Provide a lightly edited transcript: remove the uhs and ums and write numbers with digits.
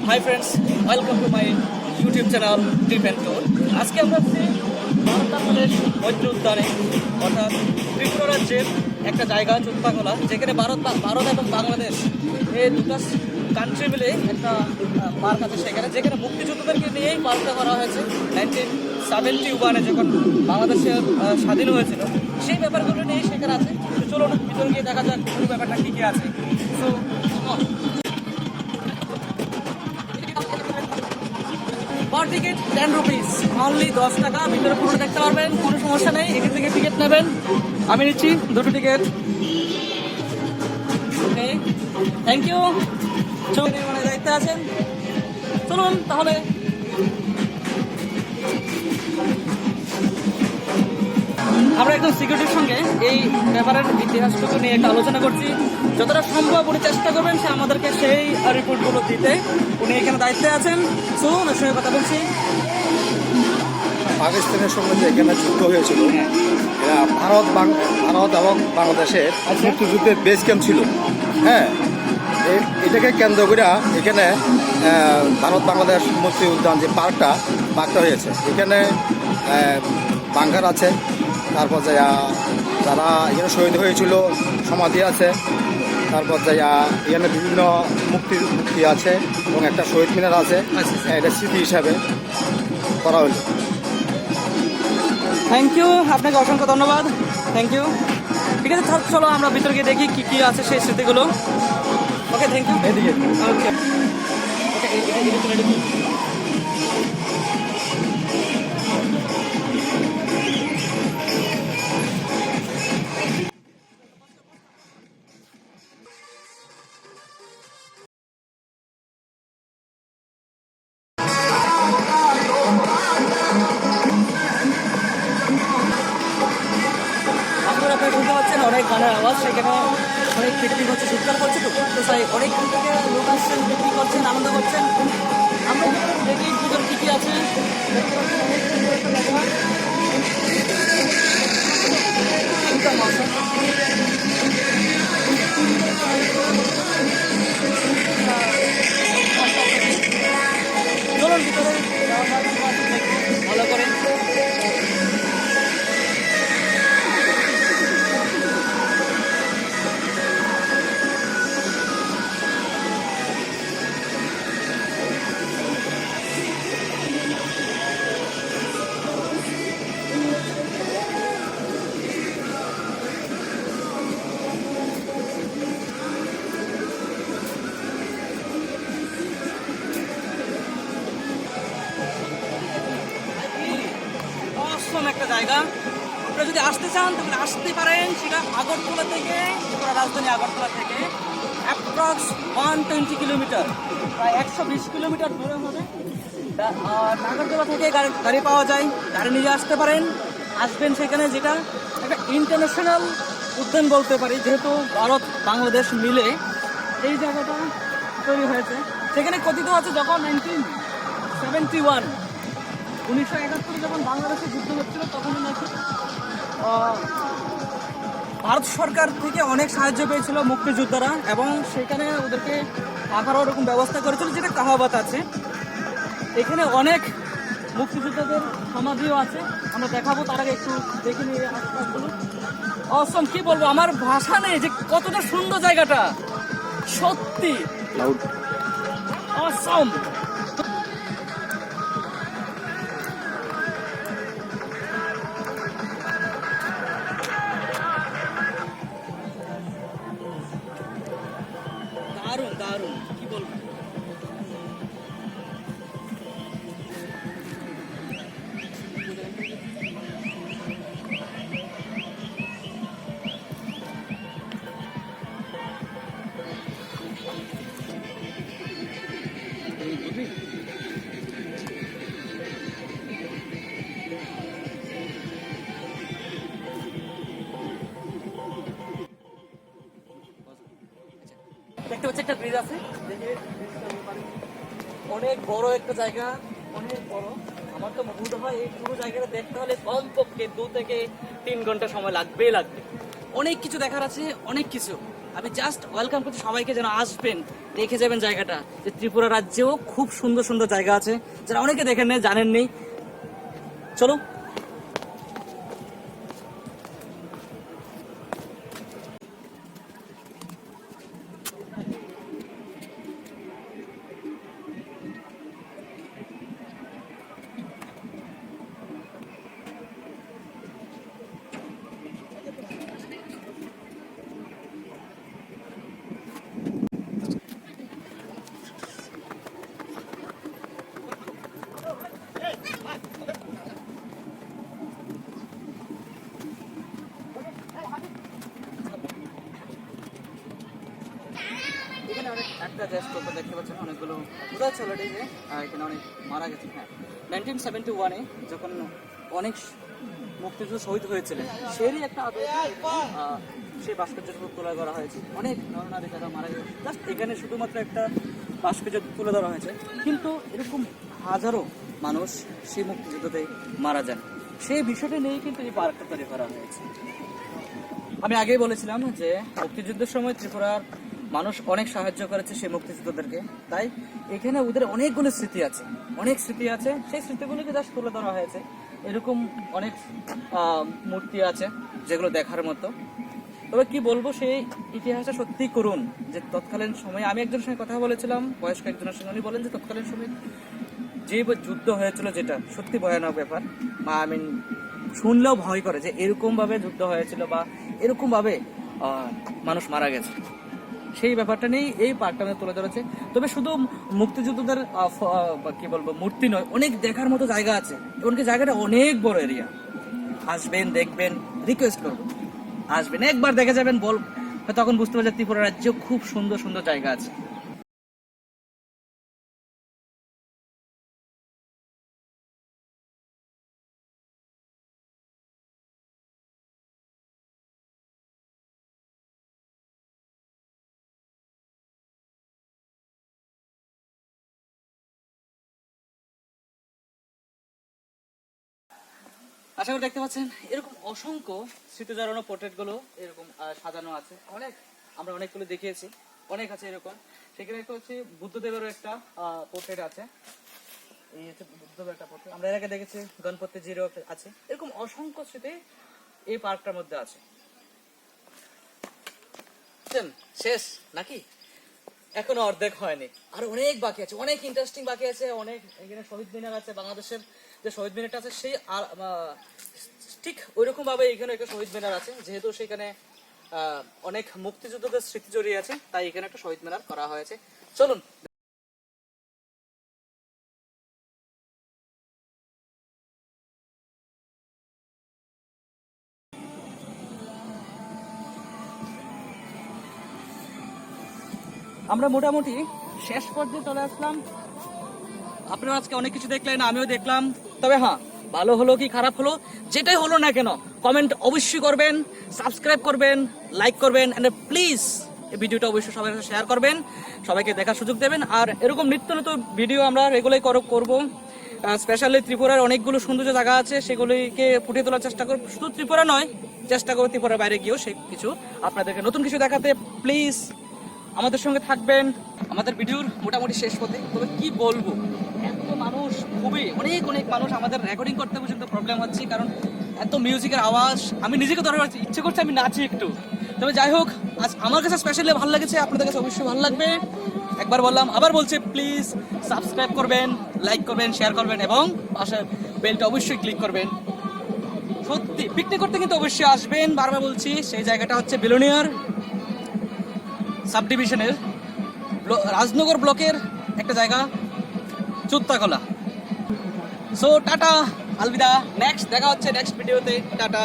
Hi friends, welcome to my YouTube channel trip and tour. আজকে আমরা আছি ভারত বাংলাদেশ মৈত্র উদ্যানে, অর্থাৎ ত্রিপুরা রাজ্যের একটা জায়গা চোত্তাখোলা, যেখানে ভারত এবং বাংলাদেশ এই দুটো কান্ট্রি মিলে একটা পার্ক আছে সেখানে, যেখানে মুক্তিযোদ্ধাদেরকে নিয়েই পার্কটা করা হয়েছে 1971-এ যখন বাংলাদেশের স্বাধীন হয়েছিল। সেই ব্যাপারগুলো নিয়েই সেখানে আছে। তো চলুন ভিতরে গিয়ে দেখা যাক পুরো ব্যাপারটা কী কী আছে। সো পার টিকিট 10 রুপিস, অনলি 10 টাকা। ভিতরে পুরো দেখতে পারবেন, কোনো সমস্যা নেই। এখান থেকে টিকিট নেবেন, আমি নিচ্ছি 2টো টিকিট। Okay, thank you. মানে দায়িত্বে আছেন, চলুন তাহলে। আমরা একদম সিকিউরিটির সঙ্গে এই ব্যাপারের ইতিহাসটুকু নিয়ে একটা আলোচনা করছি। যতটা সম্ভব উনি চেষ্টা করবেন সে আমাদেরকে সেই রিপোর্টগুলো দিতে। উনি এখানে দায়িত্বে আছেন। সো ওনার সঙ্গে কথা বলছি। পাকিস্তানের সঙ্গে যে এখানে যুদ্ধ হয়েছিল, ভারত এবং বাংলাদেশের মুক্তিযুদ্ধের বেস ক্যাম্প ছিল। হ্যাঁ, এটাকে কেন্দ্র করে এখানে ভারত বাংলাদেশ মুক্তি উদ্যান যে পার্কটা হয়েছে। এখানে বাংকার আছে, তারপর যারা এখানে শহীদ হয়েছিল সমাধি আছে, তারপর এখানে বিভিন্ন মুক্তি আছে এবং একটা শহীদ মিনার আছে। এটা স্মৃতি হিসাবে করা হলো। থ্যাংক ইউ, আপনাকে অসংখ্য ধন্যবাদ। Thank you. ঠিক আছে, চলো আমরা ভিতরে গিয়ে দেখি কী কী আছে সেই স্মৃতিগুলো। ওকে, থ্যাংক ইউ। এদিকে ওকে, আপনারা শুনতে পাচ্ছেন অনেক গানের আওয়াজ। সেখানে অনেক পিকনিক হচ্ছে, শীতকাল করছে তো তাই অনেক থেকে লোক আসছেন, পিকনিক করছেন, আনন্দ করছেন। আমরা দেখি ভিতরে কী কী আছে। চলুন ভিতরে ভালো করে। একটা জায়গা, আপনারা যদি আসতে চান তাহলে আসতে পারেন। সেটা আগরতলা থেকে, ত্রিপুরা রাজধানী আগরতলা থেকে অ্যাপ্রক্স 120 কিলোমিটার, প্রায় 120 কিলোমিটার দূরে হবে। আর আগরতলা থেকে গাড়ি পাওয়া যায়, গাড়ি নিয়ে আসতে পারেন। আসবেন সেখানে, যেটা একটা ইন্টারন্যাশনাল উদ্যান বলতে পারি, যেহেতু ভারত বাংলাদেশ মিলে এই জায়গাটা তৈরি হয়েছে। সেখানে কথিত আছে যখন 1971 যখন বাংলাদেশে যুদ্ধ হচ্ছিল, তখনই নাকি ভারত সরকার থেকে অনেক সাহায্য পেয়েছিল মুক্তিযোদ্ধারা, এবং সেখানে ওদেরকে থাকারও ওরকম ব্যবস্থা করেছিল, যেটা কাহাবাত আছে। এখানে অনেক মুক্তিযোদ্ধাদের সমাধিও আছে, আমরা দেখাবো। তার আগে একটু দেখে নিয়ে আশপাশগুলো। অসম, কি বলবো, আমার ভাষা নেই যে কতটা সুন্দর জায়গাটা, সত্যি অসম। দারুণ দারুণ, কি বলবো। দেখতে পাচ্ছি একটা ব্রিজ আছে, অনেক বড় একটা জায়গা, অনেক বড়। আমার তো মনে হয় এই পুরো জায়গাটা দেখতে হলে কমপক্ষে 2 থেকে 3 ঘন্টা সময় লাগবে। অনেক কিছু দেখার আছে, অনেক কিছু। আমি জাস্ট ওয়েলকাম করছি সবাইকে, যেন আসবেন, দেখে যাবেন জায়গাটা, যে ত্রিপুরা রাজ্যেও খুব সুন্দর সুন্দর জায়গা আছে যারা অনেকে দেখেন নেই, জানেন নেই। চলো। এখানে অনেক একটা জাস্ট উপর দেখতে পাচ্ছেন অনেকগুলো বোঝা যাচ্ছে অলরেডি যে এখানে অনেক মারা গেছে। হ্যাঁ, 1971-এ যখন অনেক মুক্তিযুদ্ধ শহীদ হয়েছিলেন, সেই একটা সেই ভাস্কর্যের উপর তুলে ধরা হয়েছে। অনেক নরনারী যারা মারা গেছে, জাস্ট এখানে শুধুমাত্র একটা ভাস্কর্য তুলে ধরা হয়েছে, কিন্তু এরকম হাজারো মানুষ সেই মুক্তিযুদ্ধতে মারা যান। সেই বিষয়টা নিয়েই কিন্তু এই পার্কটা তৈরি করা হয়েছে। আমি আগেই বলেছিলাম যে মুক্তিযুদ্ধের সময় ত্রিপুরার মানুষ অনেক সাহায্য করেছে সেই মুক্তিযুদ্ধদেরকে, তাই এখানে ওদের অনেকগুলো স্মৃতি আছে, অনেক স্মৃতি আছে, সেই স্মৃতিগুলোকে জাস্ট তুলে ধরা হয়েছে। এরকম অনেক মূর্তি আছে যেগুলো দেখার মতো। তবে কি বলবো, সেই ইতিহাসটা সত্যিই করুন, যে তৎকালীন সময়ে আমি একজনের সঙ্গে কথা বলেছিলাম, বয়স্ক একজনের সঙ্গে, উনি বলেন যে তৎকালীন সময়ে যে যুদ্ধ হয়েছিল, যেটা সত্যি ভয়ানক ব্যাপার, আমি শুনলেও ভয় করে যে এরকম ভাবে যুদ্ধ হয়েছিল বা এরকম ভাবে মানুষ মারা গেছে। সেই ব্যাপারটা নিয়েই এই পার্কটা তুলে ধরেছে। তবে শুধু মুক্তিযুদ্ধদের কি বলবো মূর্তি নয়, অনেক দেখার মতো জায়গা আছে, এমনকি জায়গাটা অনেক বড় এরিয়া। আসবেন, দেখবেন, রিকোয়েস্ট করবো আসবেন, একবার দেখে যাবেন, তখন বুঝতে পারবেন ত্রিপুরা রাজ্যে খুব সুন্দর সুন্দর জায়গা আছে। আশা করি দেখতে পাচ্ছেন এরকম অসংখ্য স্মৃতি জড়ানো পোর্ট্রেট গুলো এরকম সাজানো আছে। অনেক আমরা অনেকগুলো দেখিয়েছি, অনেক আছে এরকম। সেখানে একটা হচ্ছে বুদ্ধদেবেরও একটা পোর্ট্রেট আছে, এই হচ্ছে বুদ্ধদেবের একটা পোর্ট্রেট। আমরা এর আগে দেখেছি গণপতি জিরো আছে। এরকম অসংখ্য স্মৃতি এই পার্কটার মধ্যে আছে। শেষ নাকি? এখনো অর্ধেক হয়নি, আর অনেক বাকি আছে, অনেক ইন্টারেস্টিং বাকি আছে। অনেক এখানে শহীদ মিনার আছে, বাংলাদেশের যে শহীদ মিনারটা আছে সেই ঠিক ওইরকম ভাবে এখানে একটা শহীদ মিনার আছে। যেহেতু সেখানে অনেক মুক্তিযুদ্ধদের স্মৃতি জড়িয়ে আছে, তাই এখানে একটা শহীদ মিনার করা হয়েছে। চলুন। আমরা মোটামুটি শেষ পর্যায়ে চলে আসলাম। আপনারা আজকে অনেক কিছু দেখলেন, আমিও দেখলাম। তবে হ্যাঁ, ভালো হলো কি খারাপ হলো, যেটাই হলো না কেন, কমেন্ট অবশ্যই করবেন, সাবস্ক্রাইব করবেন, লাইক করবেন, এন্ড প্লিজ এই ভিডিওটা অবশ্যই সবার সাথে শেয়ার করবেন, সবাইকে দেখার সুযোগ দেবেন। আর এরকম নিত্য নতুন ভিডিও আমরা রেগুলারই করব। স্পেশালি ত্রিপুরার অনেকগুলো সৌন্দর্য জায়গা আছে, সেগুলিকে ফুটিয়ে তোলার চেষ্টা করব। শুধু ত্রিপুরা নয়, চেষ্টা করব ত্রিপুরার বাইরে গিয়েও সেই কিছু আপনাদেরকে নতুন কিছু দেখাতে। প্লিজ আমাদের সঙ্গে থাকবেন। আমাদের ভিডিওর মোটামুটি শেষ পথে। তবে কি বলবো, এত মানুষ, খুবই অনেক অনেক মানুষ, আমাদের রেকর্ডিং করতে পর্যন্ত প্রবলেম হচ্ছে, কারণ এত মিউজিকের আওয়াজ। আমি নিজেকে ধরে ইচ্ছে করছে আমি নাচি একটু। তবে যাই হোক, আজ আমার কাছে স্পেশালি ভালো লেগেছে, আপনাদের কাছে অবশ্যই ভালো লাগবে। একবার বললাম, আবার বলছি, প্লিজ সাবস্ক্রাইব করবেন, লাইক করবেন, শেয়ার করবেন, এবং পাশে বেলটা অবশ্যই ক্লিক করবেন। সত্যি পিকনিক করতে কিন্তু অবশ্যই আসবেন, বারবার বলছি। সেই জায়গাটা হচ্ছে বিলোনিয়ার সাব ডিভিশনের রাজনগর ব্লকের একটা জায়গা, চুত্তাকলা। সো টাটা, আলবিদা, নেক্সট দেখা হচ্ছে নেক্সট ভিডিওতে। টাটা।